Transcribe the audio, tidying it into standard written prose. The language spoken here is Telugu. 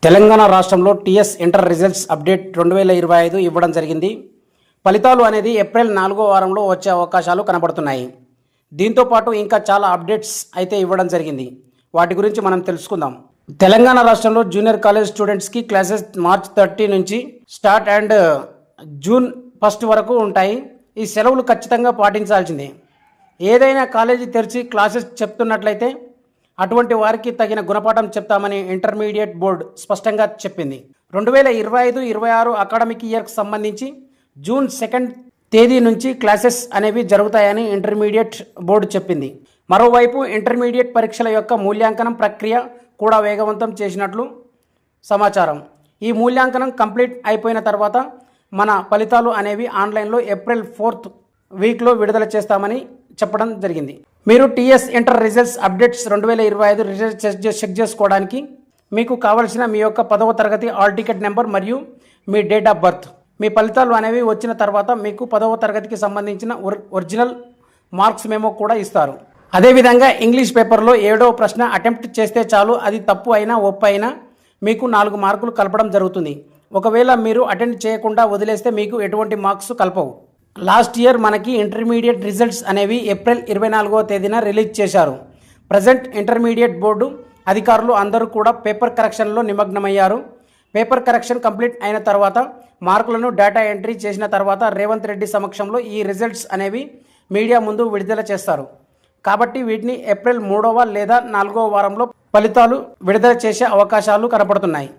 తెలంగాణ రాష్ట్రంలో టీఎస్ ఇంటర్ రిజల్ట్స్ అప్డేట్ 2025 ఇవ్వడం జరిగింది. ఫలితాలు అనేది ఏప్రిల్ 4వ వారంలో వచ్చే అవకాశాలు కనబడుతున్నాయి. దీంతో పాటు ఇంకా చాలా అప్డేట్స్ అయితే ఇవ్వడం జరిగింది. వాటి గురించి మనం తెలుసుకుందాం. తెలంగాణ రాష్ట్రంలో జూనియర్ కాలేజ్ స్టూడెంట్స్కి క్లాసెస్ మార్చ్ 30 నుంచి స్టార్ట్ అండ్ జూన్ 1 వరకు ఉంటాయి. ఈ సెలవులు ఖచ్చితంగా పాటించాల్సిందే. ఏదైనా కాలేజీ తెరిచి క్లాసెస్ చెప్తున్నట్లయితే అటువంటి వారికి తగిన గుణపాఠం చెప్తామని ఇంటర్మీడియట్ బోర్డు స్పష్టంగా చెప్పింది. 2025-26 అకాడమిక్ ఇయర్కి సంబంధించి జూన్ 2వ తేదీ నుంచి క్లాసెస్ అనేవి జరుగుతాయని ఇంటర్మీడియట్ బోర్డు చెప్పింది. మరోవైపు ఇంటర్మీడియట్ పరీక్షల యొక్క మూల్యాంకనం ప్రక్రియ కూడా వేగవంతం చేసినట్లు సమాచారం. ఈ మూల్యాంకనం కంప్లీట్ అయిపోయిన తర్వాత మన ఫలితాలు అనేవి ఆన్లైన్లో ఏప్రిల్ 4th వీక్లో విడుదల చేస్తామని చెప్పడం జరిగింది. మీరు TS inter results updates 2025 results check చేసుకోవడానికి మీకు కావలసిన మీ యొక్క 10వ తరగతి ఆల్ టికెట్ నెంబర్ మరియు మీ డేట్ ఆఫ్ బర్త్, మీ ఫలితాలు అనేవి వచ్చిన తర్వాత మీకు 10వ తరగతికి సంబంధించిన ఒరిజినల్ మార్క్స్ మెమో కూడా ఇస్తారు. అదేవిధంగా ఇంగ్లీష్ పేపర్లో 7వ ప్రశ్న అటెంప్ట్ చేస్తే చాలు, అది తప్పు అయినా ఒప్పు అయినా మీకు 4 మార్కులు కలపడం జరుగుతుంది. ఒకవేళ మీరు అటెండ్ చేయకుండా వదిలేస్తే మీకు ఎటువంటి మార్క్స్ కలపవు. లాస్ట్ ఇయర్ మనకి ఇంటర్మీడియట్ రిజల్ట్స్ అనేవి ఏప్రిల్ 24వ తేదీన రిలీజ్ చేశారు. ప్రజెంట్ ఇంటర్మీడియట్ బోర్డు అధికారులు అందరూ కూడా పేపర్ కరెక్షన్లో నిమగ్నమయ్యారు. పేపర్ కరెక్షన్ కంప్లీట్ అయిన తర్వాత మార్కులను డేటా ఎంట్రీ చేసిన తర్వాత రేవంత్ రెడ్డి సమక్షంలో ఈ రిజల్ట్స్ అనేవి మీడియా ముందు విడుదల చేస్తారు. కాబట్టి వీటిని ఏప్రిల్ 3వ లేదా 4వ వారంలో ఫలితాలు విడుదల చేసే అవకాశాలు కనపడుతున్నాయి.